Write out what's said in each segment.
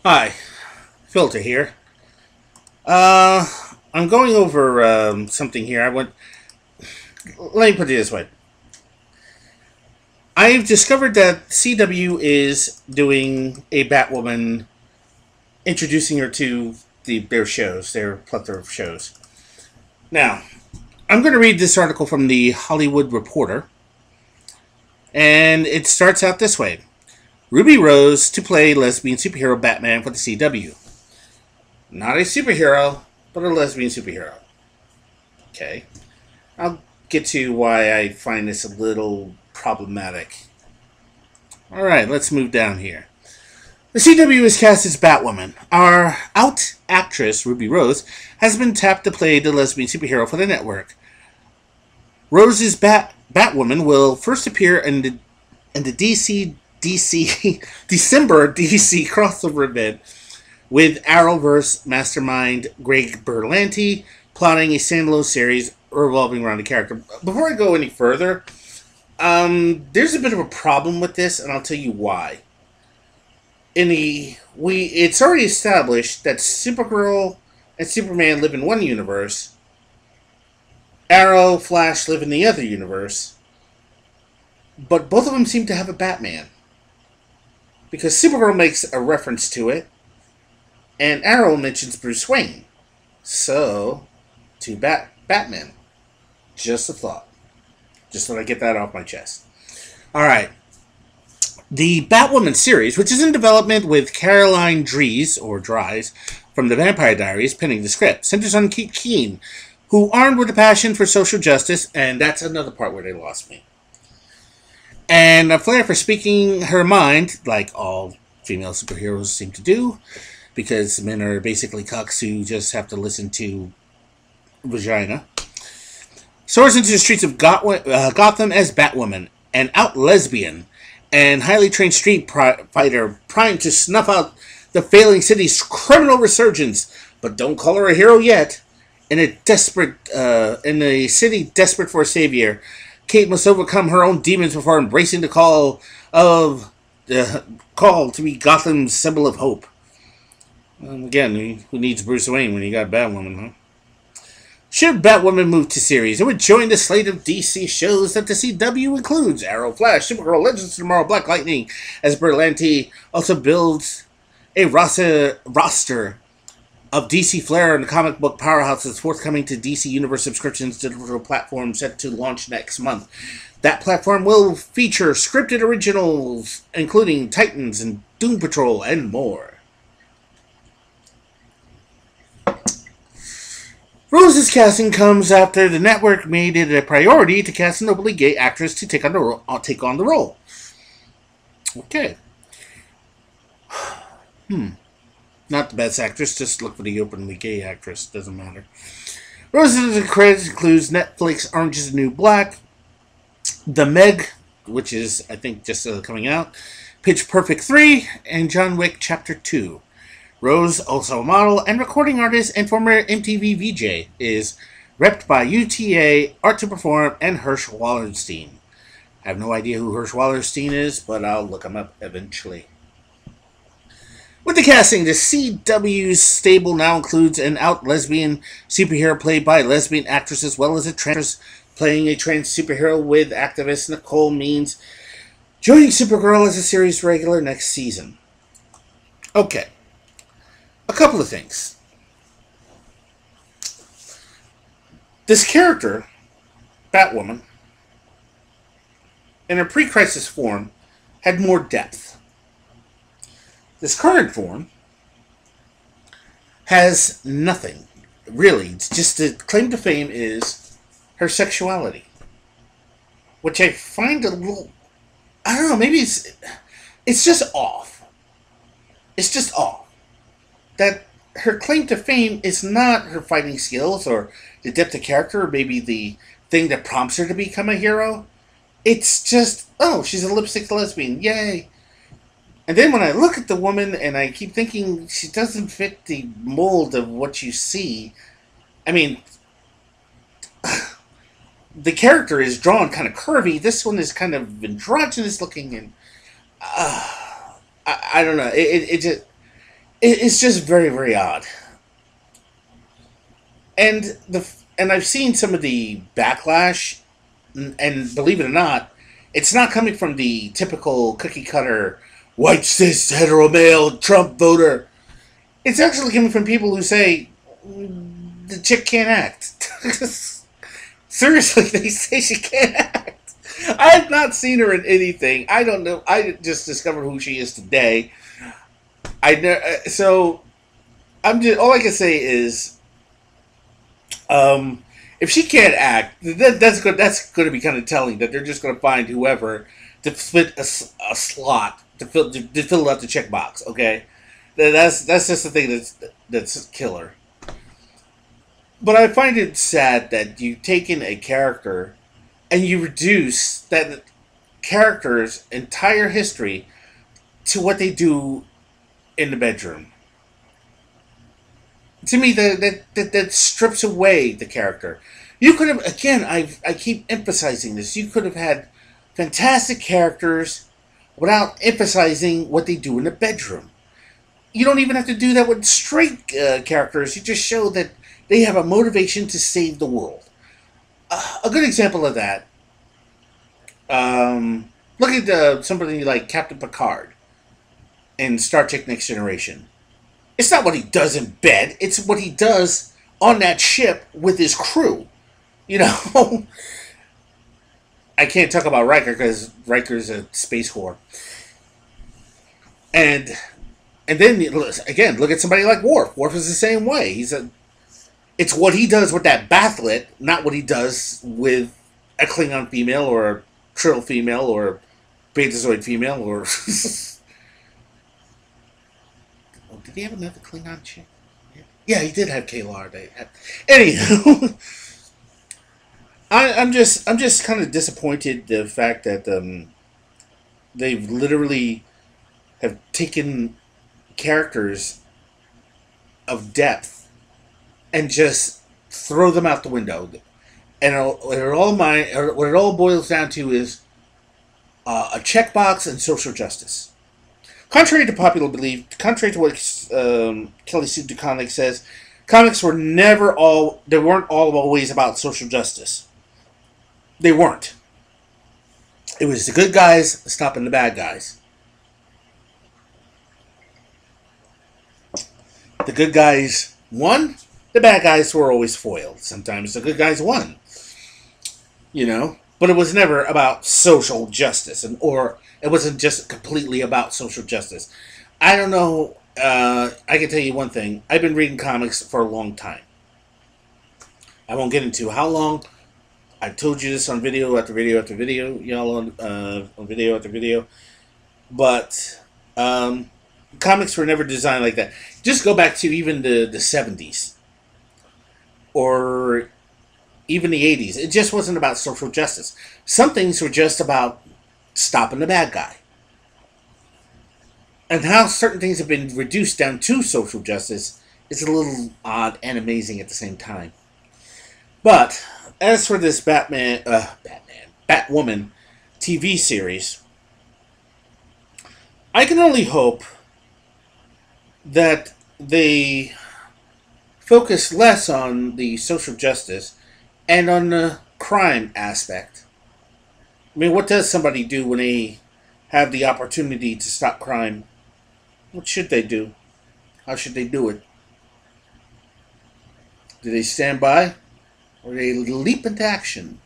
Hi, Filter here. I'm going over something here. Let me put it this way. I've discovered that CW is doing a Batwoman, introducing her to their shows, their plethora of shows. Now, I'm going to read this article from the Hollywood Reporter, and it starts out this way. Ruby Rose to play lesbian superhero Batman for the CW. Not a superhero, but a lesbian superhero. Okay. I'll get to why I find this a little problematic. Alright, let's move down here. The CW is cast as Batwoman. Our out actress, Ruby Rose, has been tapped to play the lesbian superhero for the network. Rose's Batwoman will first appear in the December DC crossover event with Arrowverse mastermind Greg Berlanti plotting a standalone series revolving around the character. Before I go any further, there's a bit of a problem with this, and I'll tell you why. It's already established that Supergirl and Superman live in one universe, Arrow, Flash live in the other universe, but both of them seem to have a Batman. Because Supergirl makes a reference to it, and Arrow mentions Bruce Wayne. So, two Batmen. Just a thought. Just thought I'd get that off my chest. Alright. The Batwoman series, which is in development with Caroline Dries from the Vampire Diaries, penning the script, centers on Kate Keane, who, armed with a passion for social justice, and that's another part where they lost me, and a flair for speaking her mind, like all female superheroes seem to do, because men are basically cucks who just have to listen to vagina, soars into the streets of Gotham as Batwoman, an out lesbian and highly trained street fighter primed to snuff out the failing city's criminal resurgence. But don't call her a hero yet. In a city desperate for a savior, Kate must overcome her own demons before embracing the call to be Gotham's symbol of hope. Again, who needs Bruce Wayne when you got Batwoman, huh? Should Batwoman move to series, it would join the slate of DC shows that the CW includes Arrow, Flash, Supergirl, Legends of Tomorrow, Black Lightning, as Berlanti also builds a roster of DC Flair and the comic book powerhouses forthcoming to DC Universe subscriptions digital platform set to launch next month. That platform will feature scripted originals, including Titans and Doom Patrol and more. Rose's casting comes after the network made it a priority to cast an openly gay actress to take on the role. Okay. Not the best actress, just look for the openly gay actress. Doesn't matter. Rose's credits includes Netflix Orange is the New Black, The Meg, which is, I think, just coming out, Pitch Perfect 3, and John Wick Chapter 2. Rose, also a model and recording artist and former MTV VJ, is repped by UTA, Art to Perform, and Hirsch Wallerstein. I have no idea who Hirsch Wallerstein is, but I'll look him up eventually. With the casting, the CW's stable now includes an out lesbian superhero played by a lesbian actress as well as a trans playing a trans superhero, with activist Nicole Means joining Supergirl as a series regular next season. Okay. A couple of things. This character, Batwoman, in her pre-crisis form, had more depth. This current form has nothing, really. It's just the claim to fame is her sexuality, which I find a little, I don't know, maybe it's just off. It's just off. That her claim to fame is not her fighting skills or the depth of character or maybe the thing that prompts her to become a hero. It's just, oh, she's a lipstick lesbian, yay. And then when I look at the woman and I keep thinking she doesn't fit the mold of what you see, I mean, the character is drawn kind of curvy. This one is kind of androgynous looking, and I don't know. it's just very, very odd. And I've seen some of the backlash, and believe it or not, it's not coming from the typical cookie cutter white cis hetero male Trump voter. It's actually coming from people who say the chick can't act. Seriously, they say she can't act. I have not seen her in anything. I don't know. I just discovered who she is today. So I'm just, all I can say is, if she can't act, that's good. That's going to be kind of telling that they're just going to find whoever to fit a slot to fill out the checkbox. Okay, that's just the thing that's killer. But I find it sad that you've taken a character and you reduce that character's entire history to what they do in the bedroom. To me, that strips away the character. You could have, again, I keep emphasizing this, you could have had fantastic characters without emphasizing what they do in the bedroom. You don't even have to do that with straight characters. You just show that they have a motivation to save the world. A good example of that, look at somebody like Captain Picard in Star Trek Next Generation. It's not what he does in bed, it's what he does on that ship with his crew. You know? I can't talk about Riker because Riker's a space whore. And then, again, look at somebody like Worf. Worf is the same way. It's what he does with that bathlet, not what he does with a Klingon female or a Trill female or a Betazoid female or... oh, did he have another Klingon chick? Yeah, he did have Kalar. Anywho, I'm just kind of disappointed the fact that they've literally have taken characters of depth and just throw them out the window. And what it all boils down to is a checkbox and social justice. Contrary to popular belief, contrary to what Kelly Sue DeConnick says, comics were they weren't always about social justice. They weren't. It was the good guys stopping the bad guys. The good guys won. The bad guys were always foiled. Sometimes the good guys won. You know? But it was never about social justice. Or it wasn't just completely about social justice. I don't know. I can tell you one thing. I've been reading comics for a long time. I won't get into how long. I've told you this on video after video after video. Y'all on video after video. But comics were never designed like that. Just go back to even the 70s. Or even the 80s. It just wasn't about social justice. Some things were just about stopping the bad guy. And how certain things have been reduced down to social justice is a little odd and amazing at the same time. But as for this Batwoman TV series, I can only hope that they focus less on the social justice and on the crime aspect. I mean, what does somebody do when they have the opportunity to stop crime? What should they do? How should they do it? Do they stand by? Or do they leap into action?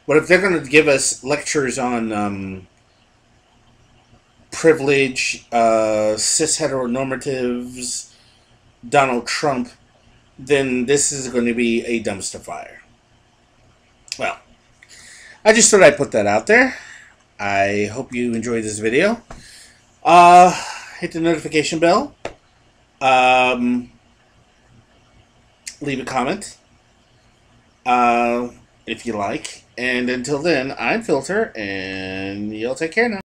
But if they're going to give us lectures on privilege, cis heteronormatives, Donald Trump, then this is going to be a dumpster fire. Well, I just thought I'd put that out there. I hope you enjoyed this video. Hit the notification bell. Leave a comment if you like. And until then, I'm Filter, and y'all take care now.